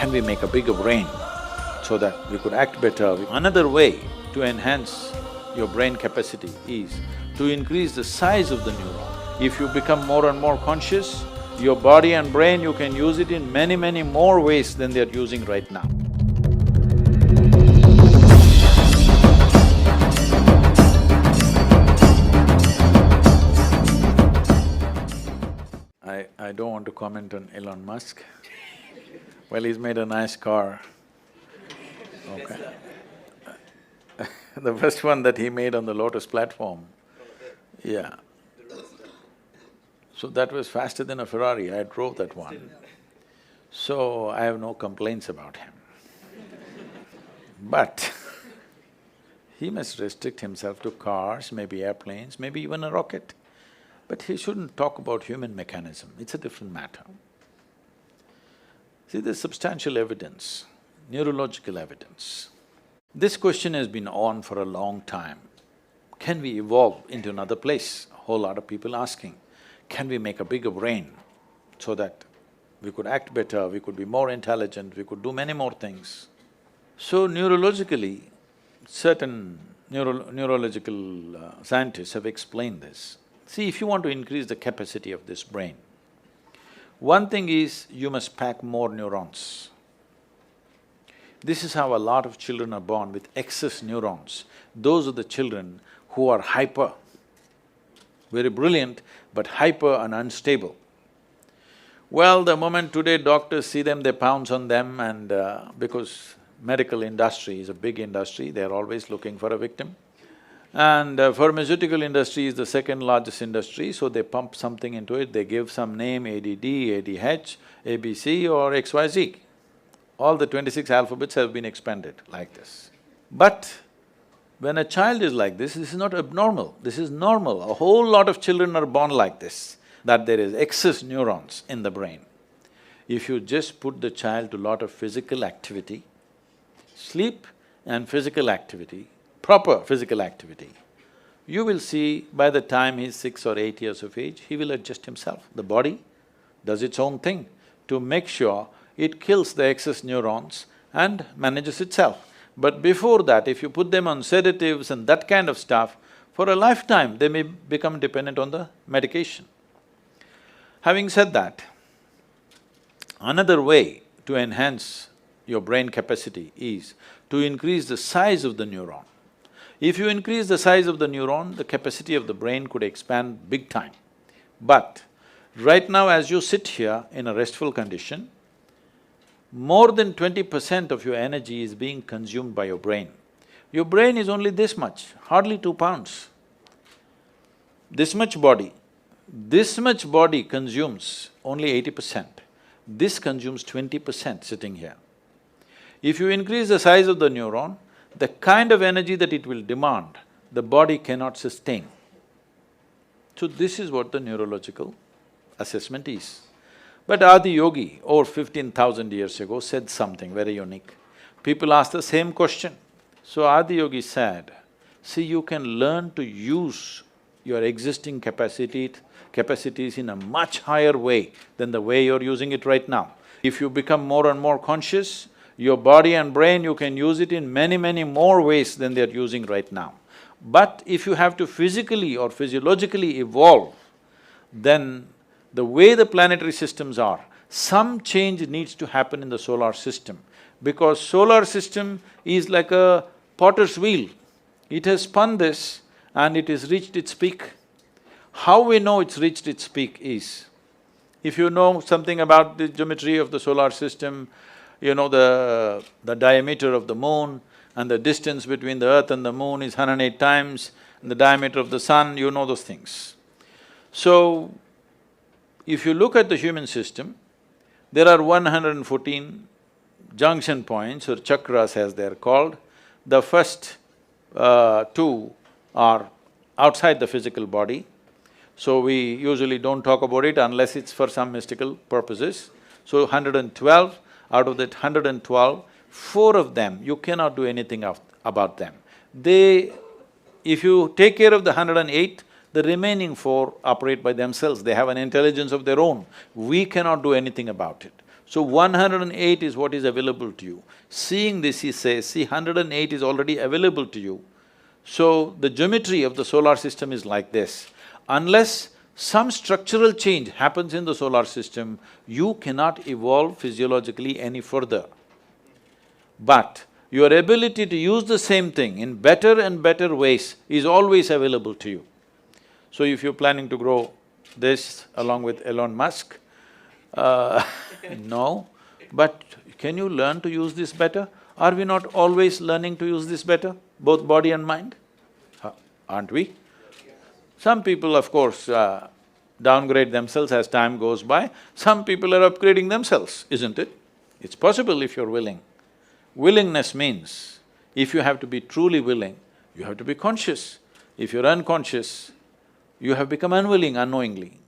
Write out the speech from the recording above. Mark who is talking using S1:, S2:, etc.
S1: can we make a bigger brain so that we could act better? Another way to enhance your brain capacity is to increase the size of the neuron. If you become more and more conscious, your body and brain, you can use it in many, many more ways than they're using right now. I don't want to comment on Elon Musk. Well, he's made a nice car. Okay. The first one that he made on the Lotus platform, yeah. So that was faster than a Ferrari, I drove that one. So I have no complaints about him. But he must restrict himself to cars, maybe airplanes, maybe even a rocket. But he shouldn't talk about human mechanism, it's a different matter. See, there's substantial evidence, neurological evidence. This question has been on for a long time. Can we evolve into another place? A whole lot of people asking, can we make a bigger brain so that we could act better, we could be more intelligent, we could do many more things? So neurologically, certain neurological scientists have explained this. See, if you want to increase the capacity of this brain, one thing is you must pack more neurons. This is how a lot of children are born with excess neurons. Those are the children who are hyper, very brilliant, but hyper and unstable. Well, the moment today doctors see them, they pounce on them and because medical industry is a big industry, they're always looking for a victim. And pharmaceutical industry is the second largest industry, so they pump something into it, they give some name, ADD, ADH, ABC or XYZ. All the 26 alphabets have been expanded like this. But when a child is like this is not abnormal, this is normal. A whole lot of children are born like this, that there is excess neurons in the brain. If you just put the child to lot of physical activity, sleep and physical activity, proper physical activity, you will see by the time he's 6 or 8 years of age, he will adjust himself. The body does its own thing to make sure it kills the excess neurons and manages itself. But before that, if you put them on sedatives and that kind of stuff, for a lifetime they may become dependent on the medication. Having said that, another way to enhance your brain capacity is to increase the size of the neuron. If you increase the size of the neuron, the capacity of the brain could expand big time. But right now as you sit here in a restful condition, more than 20% of your energy is being consumed by your brain. Your brain is only this much, hardly 2 pounds. This much body consumes only 80%. This consumes 20% sitting here. If you increase the size of the neuron, the kind of energy that it will demand, the body cannot sustain. So this is what the neurological assessment is. But Adi Yogi, over 15,000 years ago, said something very unique. People asked the same question. So Adi Yogi said, see, you can learn to use your existing capacities in a much higher way than the way you're using it right now. If you become more and more conscious, your body and brain, you can use it in many, many more ways than they're using right now. But if you have to physically or physiologically evolve, then the way the planetary systems are, some change needs to happen in the solar system, because solar system is like a potter's wheel. It has spun this and it has reached its peak. How we know it's reached its peak is, if you know something about the geometry of the solar system, you know the diameter of the moon and the distance between the earth and the moon is 108 times, and the diameter of the sun, you know those things. So, if you look at the human system, there are 114 junction points or chakras as they're called. The first two are outside the physical body, so we usually don't talk about it unless it's for some mystical purposes. So 112, out of that 112, 4 of them, you cannot do anything about them. If you take care of the 108, the remaining 4 operate by themselves, they have an intelligence of their own. We cannot do anything about it. So 108 is what is available to you. Seeing this, he says, see, 108 is already available to you. So the geometry of the solar system is like this. Unless some structural change happens in the solar system, you cannot evolve physiologically any further. But your ability to use the same thing in better and better ways is always available to you. So if you're planning to grow this along with Elon Musk, no, but can you learn to use this better? Are we not always learning to use this better, both body and mind? Aren't we? Some people, of course, downgrade themselves as time goes by. Some people are upgrading themselves, isn't it? It's possible if you're willing. Willingness means, if you have to be truly willing, you have to be conscious. If you're unconscious, you have become unwilling unknowingly.